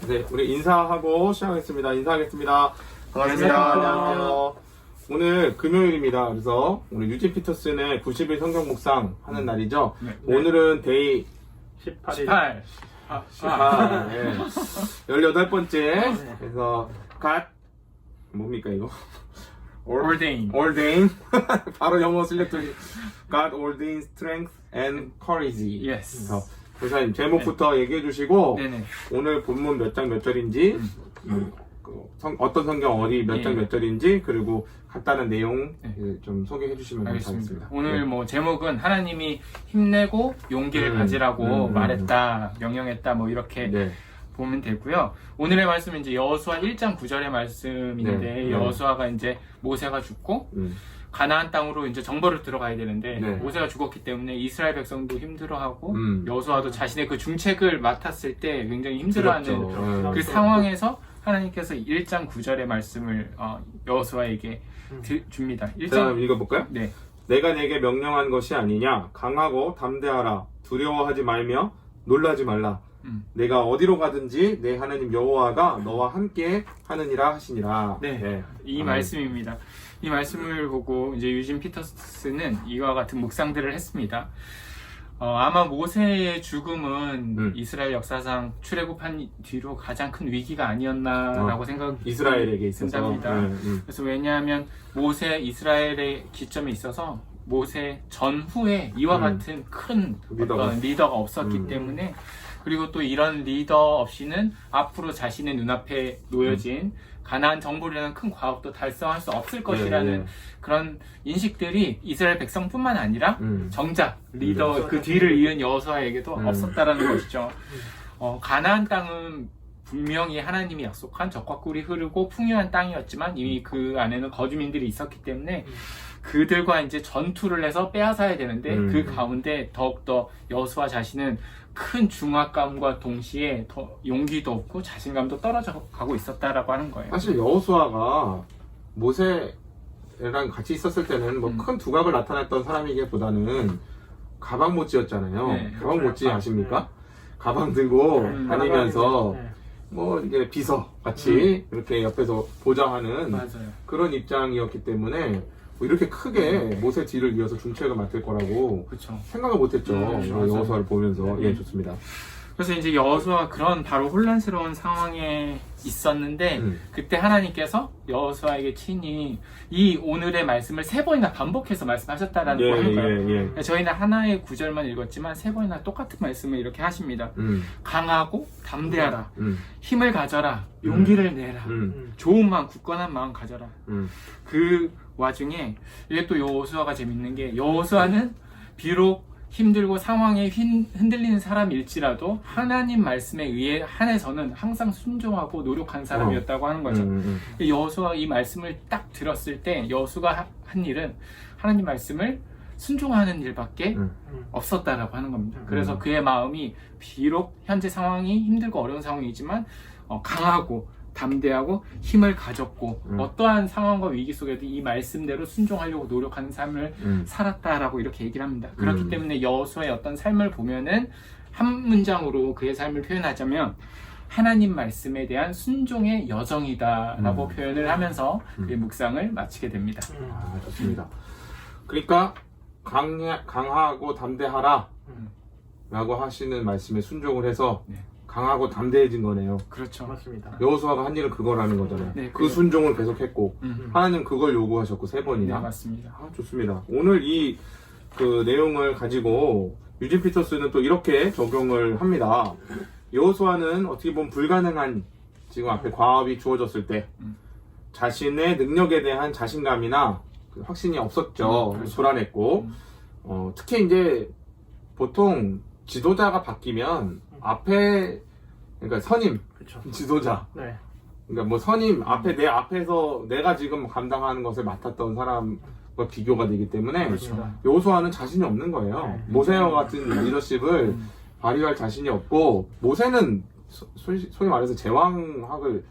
네, 우리 인사하고 시작하겠습니다. 인사하겠습니다. 반갑습니다. 안녕하세요. 오늘 금요일입니다. 그래서 오늘 유진 피터슨의 90일 성경 묵상 하는 날이죠. 네. 오늘은 데이 18. 18, 네. 18번째. 그래서 God, 뭡니까 이거? Ordain. 바로 영어 슬랬더니 God ordained strength and courage. Yes. 교사님 제목부터 얘기해 주시고 네네. 오늘 본문 몇 장 몇 절인지 어떤 성경 어디 몇 장 몇 절인지 그리고 간단한 내용 좀 소개해 주시면 알겠습니다. 감사하겠습니다. 오늘 뭐 제목은 하나님이 힘내고 용기를 가지라고 말했다, 명령했다 뭐 이렇게 네. 보면 되고요. 오늘의 말씀은 이제 여호수아 1장 9절의 말씀인데 네. 여호수아가 이제 모세가 죽고 가나안 땅으로 이제 정벌을 들어가야 되는데 네. 모세가 죽었기 때문에 이스라엘 백성도 힘들어하고 여호수아도 자신의 그 중책을 맡았을 때 굉장히 힘들어하는 그 상황에서 하나님께서 1장 9절의 말씀을 여호수아에게 줍니다. 자, 읽어볼까요? 네. 내가 내게 명령한 것이 아니냐 강하고 담대하라 두려워하지 말며 놀라지 말라 내가 어디로 가든지 내 하나님 여호와가 너와 함께 하느니라 하시니라. 네. 이 말씀입니다. 이 말씀을 보고 이제 유진 피터슨은 이와 같은 묵상들을 했습니다. 아마 모세의 죽음은 이스라엘 역사상 출애굽한 뒤로 가장 큰 위기가 아니었나라고 생각이 이스라엘에게 있어서 든답니다. 그래서 왜냐하면 모세 이스라엘의 기점에 있어서 모세 전후에 이와 같은 큰 리더가 없었기 때문에 그리고 또 이런 리더 없이는 앞으로 자신의 눈앞에 놓여진 가나안 정복이라는 큰 과업도 달성할 수 없을 것이라는 그런 인식들이 이스라엘 백성뿐만 아니라 정작 리더 그 뒤를 이은 여호수아에게도 없었다라는 것이죠. 가나안 땅은 분명히 하나님이 약속한 젖과 꿀이 흐르고 풍요한 땅이었지만 이미 그 안에는 거주민들이 있었기 때문에 그들과 이제 전투를 해서 빼앗아야 되는데 그 가운데 더욱더 여호수아 자신은 큰 중압감과 동시에 더 용기도 없고 자신감도 떨어져 가고 있었다라고 하는 거예요. 사실 여호수아가 모세랑 같이 있었을 때는 뭐 큰 두각을 나타냈던 사람이기보다는 가방 못지였잖아요. 네. 가방 못지 아십니까? 가방 들고 다니면서 뭐 이게 비서 같이 이렇게 옆에서 보좌하는 맞아요. 그런 입장이었기 때문에 뭐 이렇게 크게 모세 뒤를 이어서 중책을 맡을 거라고 그렇죠. 생각을 못했죠. 여호수아를 보면서. 예, 좋습니다. 그래서 이제 여호수아가 그런 바로 혼란스러운 상황에 있었는데 그때 하나님께서 여호수아에게 친히 이 오늘의 말씀을 3번이나 반복해서 말씀하셨다라는 거예요. 저희는 하나의 구절만 읽었지만 3번이나 똑같은 말씀을 이렇게 하십니다. 강하고 담대하라. 힘을 가져라. 용기를 내라. 좋은 마음, 굳건한 마음 가져라. 그 와중에 이게 또 여호수아가 재밌는 게 여호수아는 비록 힘들고 상황에 흔들리는 사람일지라도 하나님 말씀에 의해 한해서는 항상 순종하고 노력한 사람이었다고 하는 거죠. 여호수아가 이 말씀을 딱 들었을 때 여호수아가 한 일은 하나님 말씀을 순종하는 일밖에 없었다라고 하는 겁니다. 그래서 그의 마음이 비록 현재 상황이 힘들고 어려운 상황이지만 강하고 담대하고 힘을 가졌고 어떠한 상황과 위기 속에도 이 말씀대로 순종하려고 노력하는 삶을 살았다라고 이렇게 얘기를 합니다. 그렇기 때문에 여호수아의 어떤 삶을 보면은 한 문장으로 그의 삶을 표현하자면 하나님 말씀에 대한 순종의 여정이다라고 표현을 하면서 그의 묵상을 마치게 됩니다. 좋습니다. 그러니까 강하고 담대하라 라고 하시는 말씀에 순종을 해서 강하고 담대해진 거네요. 그렇죠. 맞습니다. 여호수아가 한 일은 그거라는 거잖아요. 네, 그 순종을 계속했고 하나님 그걸 요구하셨고 3번이나. 네, 맞습니다. 좋습니다. 오늘 이 그 내용을 가지고 유진 피터스는 또 이렇게 적용을 합니다. 여호수아는 어떻게 보면 불가능한 지금 앞에 과업이 주어졌을 때 자신의 능력에 대한 자신감이나 그 확신이 없었죠. 그렇죠. 불안했고 특히 이제 보통 지도자가 바뀌면 앞에 그러니까 선임 그렇죠. 지도자 네. 그러니까 뭐 선임 앞에 내 앞에서 내가 지금 감당하는 것을 맡았던 사람과 비교가 되기 때문에 여호수아는 자신이 없는 거예요. 모세와 같은 리더십을 발휘할 자신이 없고 모세는 소위 말해서 제왕학을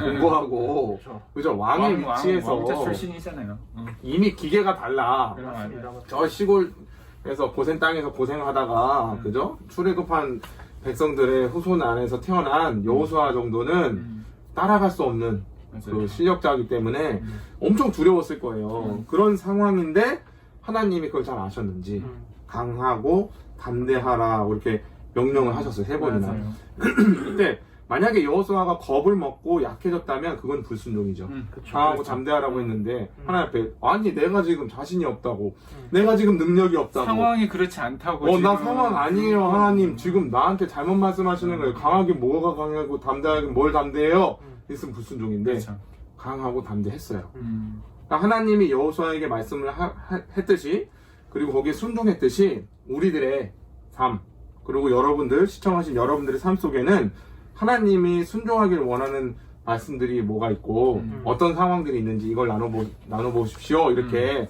공부하고 그죠 왕의 위치에서 왕자 출신이잖아요. 이미 기계가 달라. 맞습니다. 저 시골에서 고생 땅에서 고생하다가 그죠 출애굽한 백성들의 후손 안에서 태어난 여호수아 정도는 따라갈 수 없는 그 실력자이기 때문에 엄청 두려웠을 거예요. 그런 상황인데 하나님이 그걸 잘 아셨는지 강하고 담대하라고 이렇게 명령을 하셨어요. 3번이나. 근데 만약에 여호수아가 겁을 먹고 약해졌다면 그건 불순종이죠. 강하고 그렇죠. 담대하라고 했는데 하나님 앞에 아니 내가 지금 자신이 없다고 내가 지금 능력이 없다고 상황이 그렇지 않다고. 나 지금. 상황 아니에요. 하나님 지금 나한테 잘못 말씀하시는 거예요. 강하게 뭐가 강하고 담대하게 뭘 담대해요? 있으면 불순종인데 그렇죠. 강하고 담대했어요. 그러니까 하나님이 여호수아에게 말씀을 했듯이 그리고 거기에 순종했듯이 우리들의 삶 그리고 여러분들 시청하신 여러분들의 삶 속에는 하나님이 순종하기를 원하는 말씀들이 뭐가 있고 어떤 상황들이 있는지 이걸 나눠보십시오. 이렇게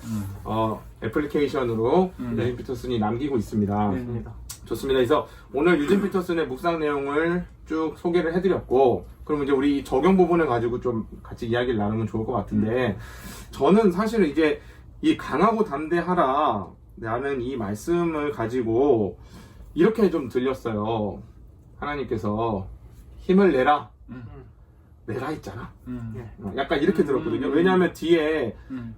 애플리케이션으로 유진 피터슨이 남기고 있습니다. 좋습니다. 그래서 오늘 유진 피터슨의 묵상 내용을 쭉 소개를 해드렸고 그럼 이제 우리 적용 부분을 가지고 좀 같이 이야기를 나누면 좋을 것 같은데 저는 사실은 이제 이 강하고 담대하라 라는 이 말씀을 가지고 이렇게 좀 들렸어요. 하나님께서 힘을 내라. 내가 했잖아. 약간 이렇게 들었거든요. 왜냐하면 뒤에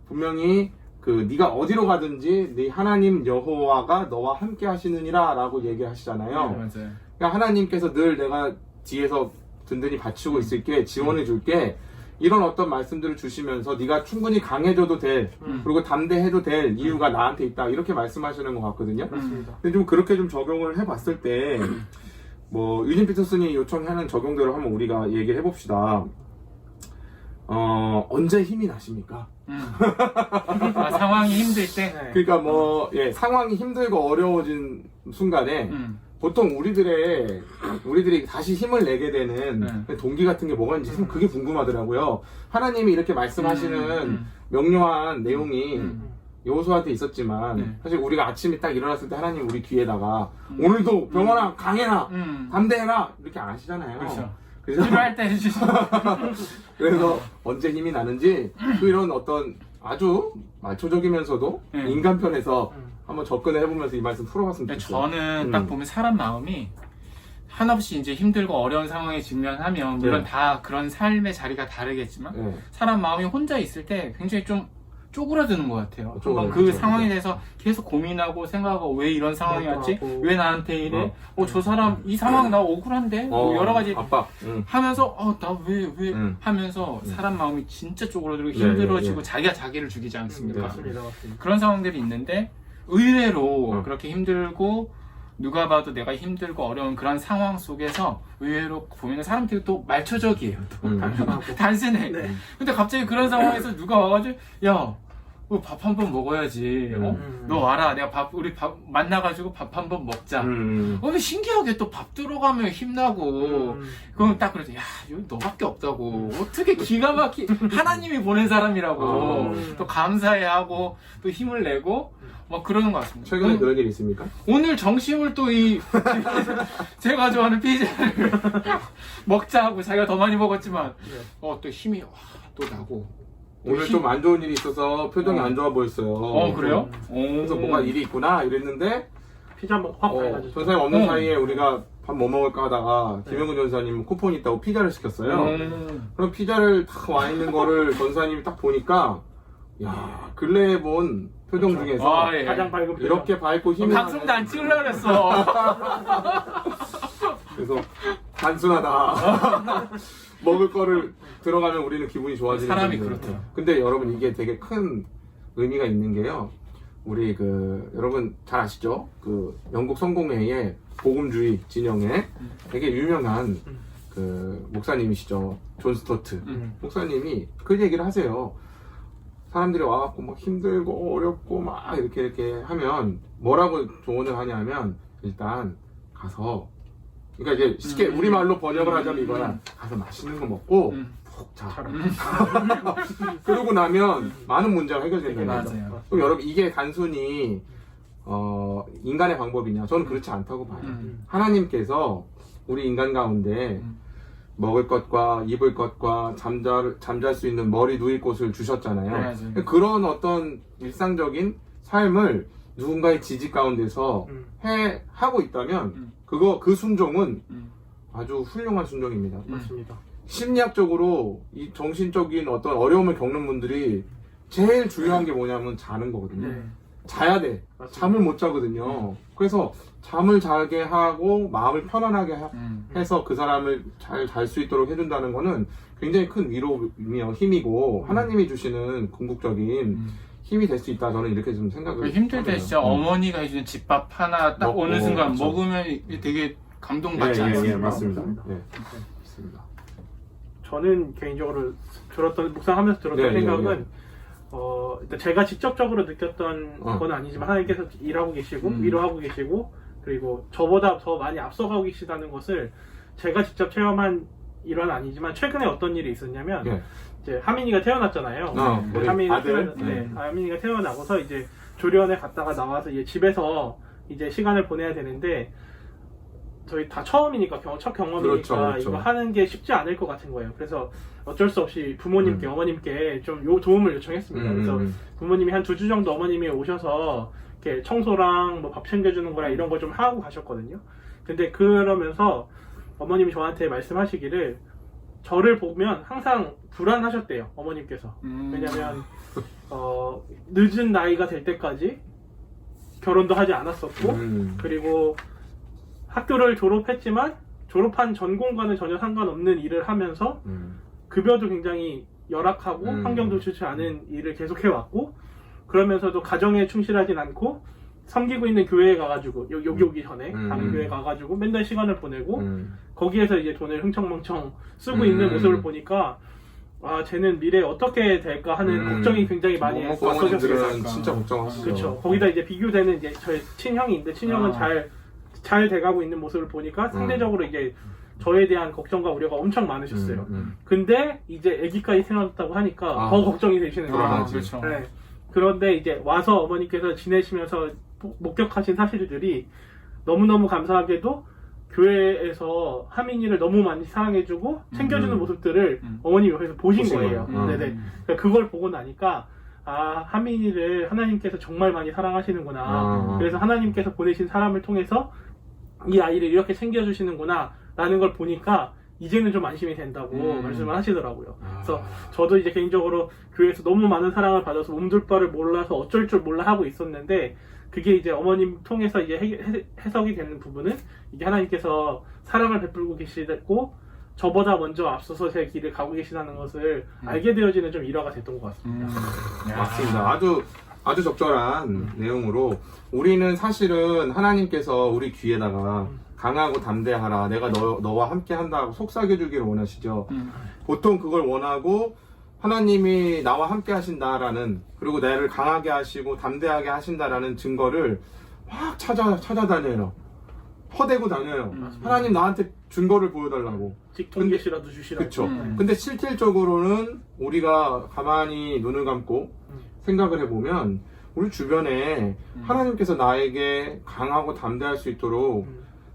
분명히 그 네가 어디로 가든지 네 하나님 여호와가 너와 함께 하시느니라 라고 얘기하시잖아요. 맞아요. 그러니까 하나님께서 늘 내가 뒤에서 든든히 받치고 있을게 지원해 줄게 이런 어떤 말씀들을 주시면서 네가 충분히 강해져도 될 그리고 담대해도 될 이유가 나한테 있다 이렇게 말씀하시는 것 같거든요. 근데 좀 그렇게 좀 적용을 해봤을 때 뭐 유진 피터슨이 요청하는 적용대로 한번 우리가 얘기를 해봅시다. 언제 힘이 나십니까? 상황이 힘들 때. 그러니까 뭐 상황이 힘들고 어려워진 순간에 보통 우리들이 다시 힘을 내게 되는 동기 같은 게 뭐가 있는지 그게 궁금하더라고요. 하나님이 이렇게 말씀하시는 명료한 내용이 여호수아한테 있었지만 사실 우리가 아침에 딱 일어났을 때 하나님 우리 귀에다가 오늘도 병원아 강해라 담대해라 이렇게 안 하시잖아요. 그렇죠. 그래서 필요할 때 해주시죠. 그래서 언제 힘이 나는지 또 이런 어떤 아주 말초적이면서도 인간 편에서 한번 접근을 해보면서 이 말씀 풀어봤으면 좋겠어요. 저는 딱 보면 사람 마음이 한없이 이제 힘들고 어려운 상황에 직면하면 물론 다 그런 삶의 자리가 다르겠지만 사람 마음이 혼자 있을 때 굉장히 좀 쪼그라드는 것 같아요. 그 상황에 대해서 계속 고민하고 생각하고 왜 이런 상황이 왔지? 왜 나한테 이래? 저 사람 이 상황 나 억울한데? 뭐 여러 가지 압박. 하면서 나 왜 하면서 사람 마음이 진짜 쪼그라들고 힘들어지고 자기가 자기를 죽이지 않습니까? 맞습니다. 그런 상황들이 있는데 의외로 그렇게 힘들고 누가 봐도 내가 힘들고 어려운 그런 상황 속에서 의외로 보면 사람들이 또 말초적이에요. 또 단순해. 근데 갑자기 그런 상황에서 누가 와가지고 야 밥 한 번 먹어야지. 너 와라. 내가 우리 밥 만나가지고 밥 한 번 먹자. 근데 신기하게 또 밥 들어가면 힘나고. 그럼 딱 그러지. 야, 여기 너밖에 없다고. 어떻게 기가 막히 하나님이 보낸 사람이라고. 또 감사해하고 또 힘을 내고 막 그러는 것 같습니다. 최근에 그런 일이 있습니까? 오늘 정심을 또 제가 좋아하는 피자를 먹자 하고 자기가 더 많이 먹었지만 또 힘이 또 나고. 오늘 좀 안 좋은 일이 있어서 표정이 안 좋아 보였어요. 그래요? 그래서 뭐가 일이 있구나 이랬는데 피자 한번 확 가가지고 전사님 없는 사이에 우리가 밥 뭐 먹을까 하다가 김영근 전사님 쿠폰이 있다고 피자를 시켰어요. 그럼 피자를 딱 와 있는 거를 전사님이 딱 보니까 야 근래에 본 표정 중에서 가장 밝은 표정. 이렇게 밝고 힘이 방송도 안 찍으려고 그랬어. 그래서 단순하다. 먹을 거를 들어가면 우리는 기분이 좋아지는 사람이 건데. 그렇대요. 근데 여러분 이게 되게 큰 의미가 있는 게요. 우리 여러분 잘 아시죠? 영국 성공회의 복음주의 진영에 되게 유명한 목사님이시죠. 존 스토트 목사님이 그 얘기를 하세요. 사람들이 와갖고 막 힘들고 어렵고 막 이렇게 하면 뭐라고 조언을 하냐면 일단 가서 그러니까 이제 쉽게 우리말로 번역을 하자면 이거야. 가서 맛있는 거 먹고 푹 자. 그러고 나면 많은 문제가 해결된다는 거죠. 맞아요. 그럼 여러분 이게 단순히 인간의 방법이냐? 저는 그렇지 않다고 봐요. 하나님께서 우리 인간 가운데 먹을 것과 입을 것과 잠잘 수 있는 머리 누일 곳을 주셨잖아요. 그런 어떤 일상적인 삶을 누군가의 지지 가운데서 하고 있다면 그 순종은 음. 아주 훌륭한 순종입니다. 맞습니다. 심리학적으로 이 정신적인 어떤 어려움을 겪는 분들이 제일 중요한 게 뭐냐면 자는 거거든요. 네. 자야 돼. 맞습니다. 잠을 못 자거든요. 그래서 잠을 자게 하고 마음을 편안하게 해서 그 사람을 잘 잘 수 있도록 해준다는 거는 굉장히 큰 위로이며 힘이고 하나님이 주시는 궁극적인 힘이 될 수 있다. 저는 이렇게 좀 생각을 힘들 때 하네요. 진짜 어머니가 해주는 집밥 하나 딱 먹고, 어느 순간 그쵸. 먹으면 되게 감동받지 예, 않습니까? 맞습니다. 맞습니다. 예, 맞습니다. 저는 개인적으로 묵상하면서 들었던 네, 생각은 네, 일단 제가 직접적으로 느꼈던 건 아니지만 하나님께서 일하고 계시고 위로하고 계시고 그리고 저보다 더 많이 앞서가고 계시다는 것을 제가 직접 체험한 일은 아니지만 최근에 어떤 일이 있었냐면 예. 이제 하민이가 태어났잖아요. 우리 하민이가 아들? 하민이가 태어나고서 이제 조리원에 갔다가 나와서 이제 집에서 이제 시간을 보내야 되는데 저희 다 처음이니까 첫 경험이니까 그렇죠. 이거 하는 게 쉽지 않을 것 같은 거예요. 그래서 어쩔 수 없이 부모님께 어머님께 좀 도움을 요청했습니다. 그래서 부모님이 한 2주 정도 어머님이 오셔서 이렇게 청소랑 뭐 밥 챙겨주는 거랑 이런 걸 좀 하고 가셨거든요. 근데 그러면서 어머님이 저한테 말씀하시기를 저를 보면 항상 불안하셨대요. 어머님께서. 왜냐면 늦은 나이가 될 때까지 결혼도 하지 않았었고 그리고 학교를 졸업했지만 졸업한 전공과는 전혀 상관없는 일을 하면서 급여도 굉장히 열악하고 환경도 좋지 않은 일을 계속해 왔고 그러면서도 가정에 충실하진 않고 섬기고 있는 교회에 가가지고 여기 오기 전에 다른 교회에 가가지고 맨날 시간을 보내고 거기에서 이제 돈을 흥청망청 쓰고 있는 모습을 보니까 아 쟤는 미래에 어떻게 될까 하는 걱정이 굉장히 많이 왔었어요. 부모님들은 진짜 걱정하시죠. 그렇죠. 거기다 이제 비교되는 이제 저희 친형인데 친형은 잘 돼가고 있는 모습을 보니까 상대적으로 이제 저에 대한 걱정과 우려가 엄청 많으셨어요. 근데 이제 아기까지 태어났다고 하니까 더 걱정이 되시는 거예요. 그렇죠. 네. 그런데 이제 와서 어머니께서 지내시면서 목격하신 사실들이 너무너무 감사하게도 교회에서 하민이를 너무 많이 사랑해주고 챙겨주는 모습들을 어머님이 옆에서 보신 거예요. 네네. 그러니까 그걸 보고 나니까 아 하민이를 하나님께서 정말 많이 사랑하시는구나. 그래서 하나님께서 보내신 사람을 통해서 이 아이를 이렇게 챙겨주시는구나 라는 걸 보니까 이제는 좀 안심이 된다고 말씀을 하시더라고요. 그래서 저도 이제 개인적으로 교회에서 너무 많은 사랑을 받아서 몸둘 바를 몰라서 어쩔 줄 몰라 하고 있었는데 그게 이제 어머님 통해서 이제 해석이 되는 부분은 이게 하나님께서 사랑을 베풀고 계시고 저보다 먼저 앞서서 제 길을 가고 계시다는 것을 알게 되어지는 좀 일화가 됐던 것 같습니다. 맞습니다. 아주 적절한 내용으로 우리는 사실은 하나님께서 우리 귀에다가 강하고 담대하라 내가 너와 함께 한다고 속삭여 주기를 원하시죠. 보통 그걸 원하고 하나님이 나와 함께 하신다라는 그리고 나를 강하게 하시고 담대하게 하신다라는 증거를 막 찾아다녀요. 퍼대고 다녀요. 하나님 나한테 증거를 보여달라고. 직통계시라도 주시라고. 그쵸. 근데 실질적으로는 우리가 가만히 눈을 감고 생각을 해보면 우리 주변에 하나님께서 나에게 강하고 담대할 수 있도록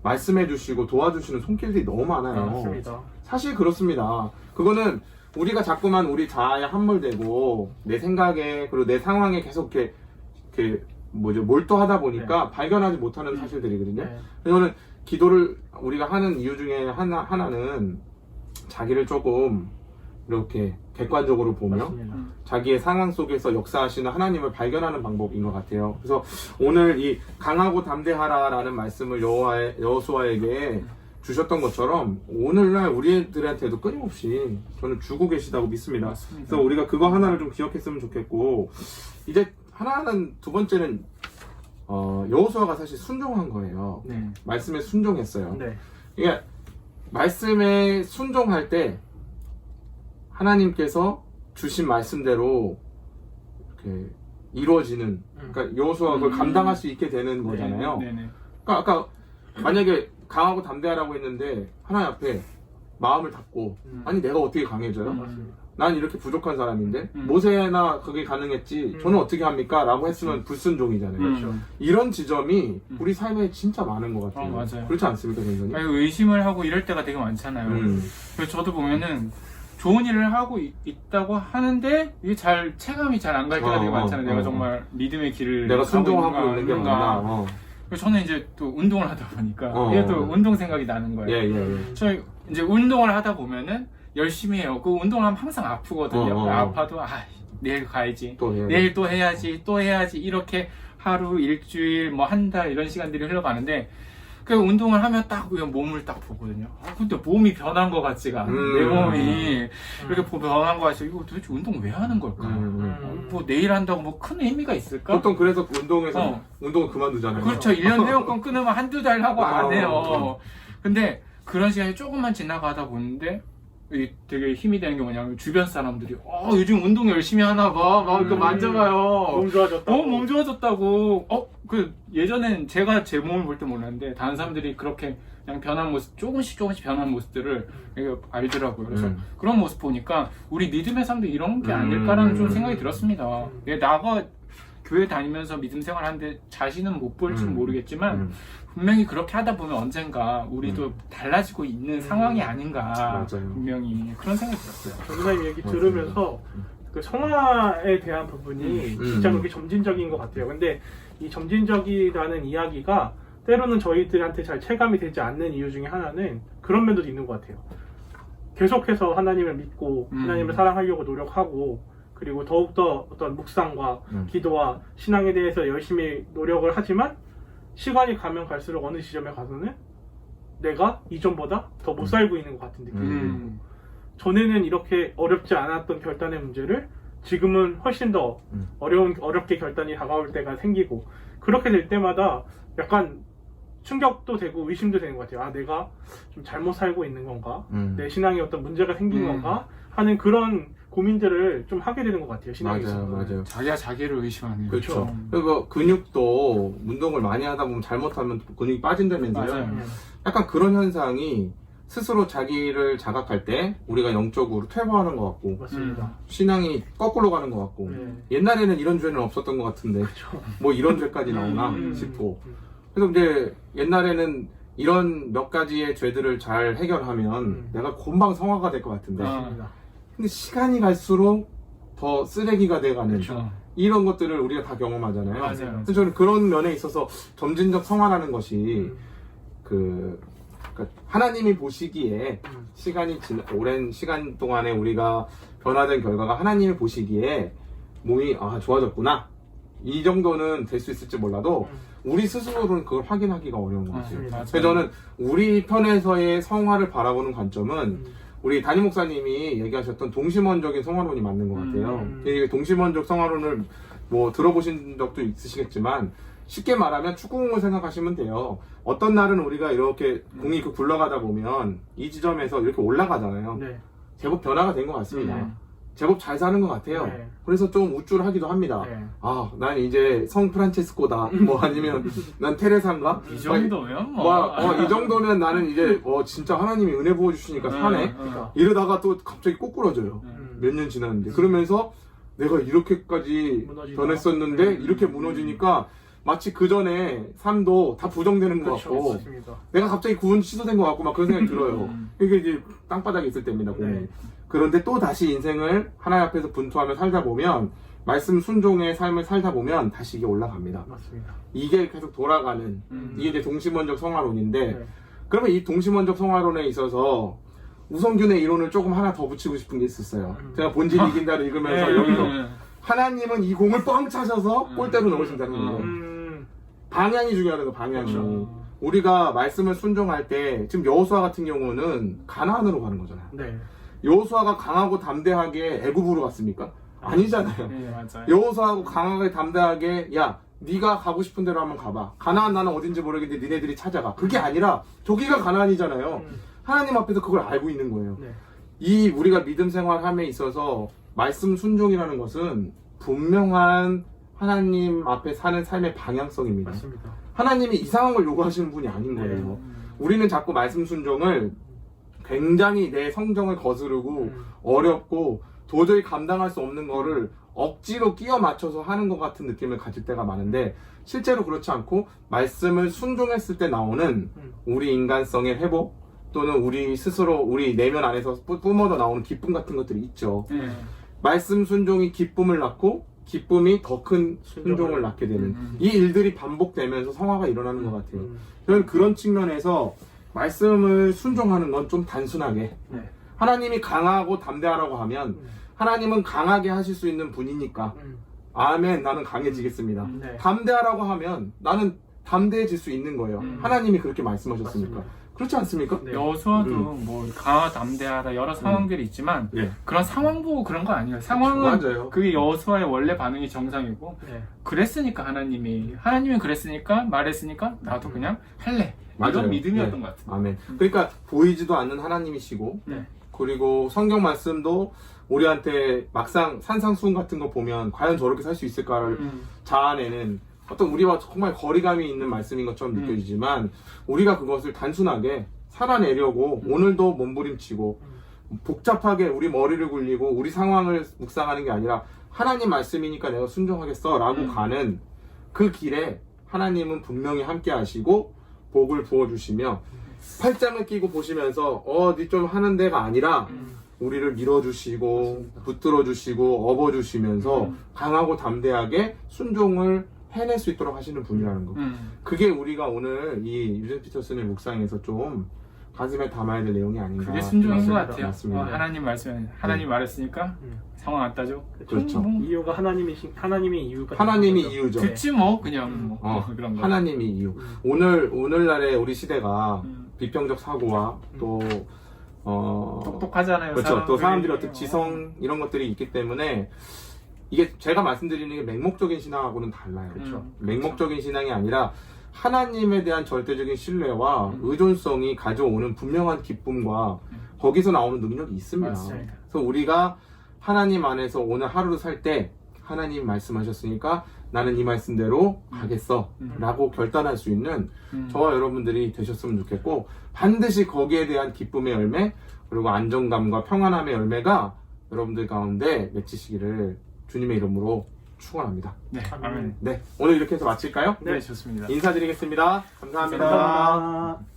말씀해 주시고 도와주시는 손길들이 너무 많아요. 맞습니다. 사실 그렇습니다. 그거는 우리가 자꾸만 우리 자아에 함몰되고 내 생각에 그리고 내 상황에 계속 이렇게 몰두하다 보니까 발견하지 못하는 사실들이거든요. 저는 기도를 우리가 하는 이유 중에 하나는 자기를 조금 이렇게 객관적으로 보며 맞습니다. 자기의 상황 속에서 역사하시는 하나님을 발견하는 방법인 것 같아요. 그래서 오늘 이 강하고 담대하라라는 말씀을 여호수아에게 주셨던 것처럼 오늘날 우리들한테도 끊임없이 저는 주고 계시다고 믿습니다. 맞습니다. 그래서 우리가 그거 하나를 좀 기억했으면 좋겠고 이제 하나는 두 번째는 여호수아가 사실 순종한 거예요. 네. 말씀에 순종했어요. 네. 그러니까 말씀에 순종할 때 하나님께서 주신 말씀대로 이렇게 이루어지는 그러니까 여호수아가 그걸 감당할 수 있게 되는 거잖아요. 네네. 그러니까 아까 만약에 강하고 담대하라고 했는데 하나님 앞에 마음을 닫고 아니 내가 어떻게 강해져요? 맞습니다. 난 이렇게 부족한 사람인데 모세나 그게 가능했지 저는 어떻게 합니까? 라고 했으면 불순종이잖아요. 그렇죠. 이런 지점이 우리 삶에 진짜 많은 것 같아요. 맞아요. 그렇지 않습니까, 선생님? 아니, 의심을 하고 이럴 때가 되게 많잖아요. 그래서 저도 보면은 좋은 일을 하고 있다고 하는데 이게 체감이 잘 안 갈 때가 되게 많잖아요. 내가 정말 믿음의 길을 내가 가고 순종하고 있는 게 있는가. 맞나? 그래서 저는 이제 또 운동을 하다 보니까 어. 이게 또 운동 생각이 나는 거예요. 예. 저희 이제 운동을 하다 보면은 열심히 해요. 그 운동하면 항상 아프거든요. 아파도 내일 가야지. 또 해야지. 내일 또 해야지. 또 해야지. 이렇게 하루, 일주일, 뭐 한 달 이런 시간들이 흘러가는데 그 운동을 하면 딱 그냥 몸을 딱 보거든요. 근데 몸이 변한 것 같지가 않아. 내 몸이 이렇게 변한 것 같지. 이거 도대체 운동 왜 하는 걸까? 뭐 내일 한다고 뭐 큰 의미가 있을까? 보통 그래서 운동에서 운동을 그만두잖아요. 그렇죠. 1년 회원권 끊으면 한두 달 하고 안 해요. 근데 그런 시간이 조금만 지나가다 보는데 되게 힘이 되는 게 뭐냐면 주변 사람들이 요즘 운동 열심히 하나 봐. 막 이렇게 만져봐요. 몸 좋아졌다고. 몸 좋아졌다고. 그 예전엔 제가 제 몸을 볼 때 몰랐는데 다른 사람들이 그렇게 그냥 변한 모습 조금씩 변한 모습들을 되게 알더라고요. 그래서 그런 모습 보니까 우리 믿음의 삶도 이런 게 아닐까라는 좀 생각이 들었습니다. 나가 교회 다니면서 믿음 생활하는데 자신은 못 볼지는 모르겠지만 분명히 그렇게 하다 보면 언젠가 우리도 달라지고 있는 상황이 아닌가. 맞아요. 분명히 그런 생각이 들었어요. 전사님 얘기 들으면서 그 성화에 대한 부분이 진짜 그렇게 점진적인 것 같아요. 근데 이 점진적이라는 이야기가 때로는 저희들한테 잘 체감이 되지 않는 이유 중에 하나는 그런 면도 있는 것 같아요. 계속해서 하나님을 믿고 하나님을 사랑하려고 노력하고 그리고 더욱더 어떤 묵상과 기도와 신앙에 대해서 열심히 노력을 하지만 시간이 가면 갈수록 어느 지점에 가서는 내가 이전보다 더 못 살고 있는 것 같은 느낌이 전에는 이렇게 어렵지 않았던 결단의 문제를 지금은 훨씬 더 어렵게 결단이 다가올 때가 생기고 그렇게 될 때마다 약간 충격도 되고 의심도 되는 것 같아요. 내가 좀 잘못 살고 있는 건가? 내 신앙에 어떤 문제가 생긴 건가? 하는 그런 고민들을 좀 하게 되는 것 같아요. 신앙에 있어서. 맞아요. 자기가 자기를 의심하는. 그렇죠. 그리고 근육도 운동을 많이 하다 보면 잘못하면 근육이 빠진다면서요. 맞아요. 약간 그런 현상이 스스로 자기를 자각할 때 우리가 영적으로 퇴보하는 것 같고 맞습니다. 신앙이 거꾸로 가는 것 같고 옛날에는 이런 죄는 없었던 것 같은데 뭐 이런 죄까지 나오나 싶고 그래서 이제 옛날에는 이런 몇 가지의 죄들을 잘 해결하면 내가 금방 성화가 될 것 같은데 근데 시간이 갈수록 더 쓰레기가 돼가는 그렇죠. 이런 것들을 우리가 다 경험하잖아요. 맞아요. 그래서 저는 그런 면에 있어서 점진적 성화라는 것이 그러니까 하나님이 보시기에 오랜 시간 동안에 우리가 변화된 결과가 하나님이 보시기에 몸이 좋아졌구나 이 정도는 될 수 있을지 몰라도 우리 스스로는 그걸 확인하기가 어려운 것 같아요. 그래서 저는 우리 편에서의 성화를 바라보는 관점은 우리 담임 목사님이 얘기하셨던 동심원적인 성화론이 맞는 것 같아요. 이 동심원적 성화론을 뭐 들어보신 적도 있으시겠지만 쉽게 말하면 축구공을 생각하시면 돼요. 어떤 날은 우리가 이렇게 공이 굴러가다 보면 이 지점에서 이렇게 올라가잖아요. 제법 변화가 된 것 같습니다. 제법 잘 사는 것 같아요. 그래서 좀 우쭐하기도 합니다. 난 이제 성 프란체스코다. 뭐 아니면 난 테레사인가? 이 정도면 이 정도면 나는 이제 진짜 하나님이 은혜 부어주시니까 사네. 이러다가 또 갑자기 꼬꾸러져요. 몇 년 지났는데. 그러면서 내가 이렇게까지 무너지다. 변했었는데 이렇게 무너지니까 마치 그 전에 삶도 다 부정되는 것 같고 맞습니다. 내가 갑자기 구원 취소된 것 같고 막 그런 생각이 들어요. 이게 이제 땅바닥에 있을 때입니다. 그런데 또 다시 인생을 하나님 앞에서 분투하며 살다 보면 말씀 순종의 삶을 살다 보면 다시 이게 올라갑니다. 맞습니다. 이게 계속 돌아가는 이게 이제 동심원적 성화론인데 그러면 이 동심원적 성화론에 있어서 우성균의 이론을 조금 하나 더 붙이고 싶은 게 있었어요. 제가 본질이 이긴다를 읽으면서 여기서 하나님은 이 공을 뻥 차셔서 골대로 넣으신다는 거예요. 방향이 중요하다는 거, 방향이. 우리가 말씀을 순종할 때 지금 여호수아 같은 경우는 가나안으로 가는 거잖아요. 여호수아가 강하고 담대하게 애굽으로 갔습니까? 아니잖아요. 맞아요. 여호수아하고 강하게 담대하게 야 네가 가고 싶은 대로 한번 가봐. 가나안 나는 어딘지 모르겠는데 니네들이 찾아가. 그게 아니라 저기가 가나안이잖아요. 하나님 앞에서 그걸 알고 있는 거예요. 이 우리가 믿음 생활함에 있어서 말씀 순종이라는 것은 분명한 하나님 앞에 사는 삶의 방향성입니다. 맞습니다. 하나님이 이상한 걸 요구하시는 분이 아닌 거예요. 우리는 자꾸 말씀 순종을 굉장히 내 성정을 거스르고 어렵고 도저히 감당할 수 없는 거를 억지로 끼워 맞춰서 하는 것 같은 느낌을 가질 때가 많은데 실제로 그렇지 않고 말씀을 순종했을 때 나오는 우리 인간성의 회복 또는 우리 스스로 우리 내면 안에서 뿜어져 나오는 기쁨 같은 것들이 있죠. 말씀 순종이 기쁨을 낳고 기쁨이 더 큰 순종을 낳게 되는 이 일들이 반복되면서 성화가 일어나는 것 같아요. 저는 그런 측면에서 말씀을 순종하는 건 좀 단순하게 네. 하나님이 강하고 담대하라고 하면 하나님은 강하게 하실 수 있는 분이니까 아멘 나는 강해지겠습니다. 네. 담대하라고 하면 나는 담대해질 수 있는 거예요. 하나님이 그렇게 말씀하셨으니까. 맞습니다. 그렇지 않습니까? 네. 여호수아도 뭐 강하고 담대하다 여러 상황들이 있지만 네. 그런 상황 보고 그런 거 아니에요. 상황은 맞아요. 그게 여호수아의 원래 반응이 정상이고 네. 그랬으니까 하나님이 그랬으니까 말했으니까 나도 그냥 할래. 맞아요. 이런 믿음이었던 네. 것 같아요. 아멘. 그러니까 보이지도 않는 하나님이시고 네. 그리고 성경 말씀도 우리한테 막상 산상수훈 같은 거 보면 과연 저렇게 살 수 있을까를 자아내는 어떤 우리와 정말 거리감이 있는 말씀인 것처럼 느껴지지만 우리가 그것을 단순하게 살아내려고 오늘도 몸부림치고 복잡하게 우리 머리를 굴리고 우리 상황을 묵상하는 게 아니라 하나님 말씀이니까 내가 순종하겠어 라고 가는 그 길에 하나님은 분명히 함께 하시고 복을 부어주시며 팔짱을 끼고 보시면서 어디 좀 하는 데가 아니라 우리를 밀어주시고 붙들어주시고 업어주시면서 강하고 담대하게 순종을 해낼 수 있도록 하시는 분이라는 거. 그게 우리가 오늘 이 유젠 피터슨의 묵상에서 좀 가슴에 담아야 될 내용이 아닌가. 그게 순종인 것 같아요. 맞습니다. 하나님 말했으니까 상황 안 따져. 그렇죠. 이유가 하나님이 이유가 하나님이 되는 거죠. 이유죠. 그치 뭐 그냥 뭐 그런 거. 하나님이 이유. 오늘날의 우리 시대가 비평적 사고와 또 똑똑하잖아요. 그렇죠. 또 사람들이 사람들이. 어떤 지성 이런 것들이 있기 때문에 이게 제가 말씀드리는 게 맹목적인 신앙하고는 달라요. 그렇죠. 맹목적인 신앙이 아니라 하나님에 대한 절대적인 신뢰와 의존성이 가져오는 분명한 기쁨과 거기서 나오는 능력이 있습니다. 맞습니다. 그래서 우리가 하나님 안에서 오늘 하루를 살 때 하나님 말씀하셨으니까 나는 이 말씀대로 가겠어 라고 결단할 수 있는 저와 여러분들이 되셨으면 좋겠고 반드시 거기에 대한 기쁨의 열매 그리고 안정감과 평안함의 열매가 여러분들 가운데 맺히시기를 주님의 이름으로 축원합니다. 네, 아멘. 네, 오늘 이렇게 해서 마칠까요? 네, 좋습니다. 인사드리겠습니다. 감사합니다. 감사합니다.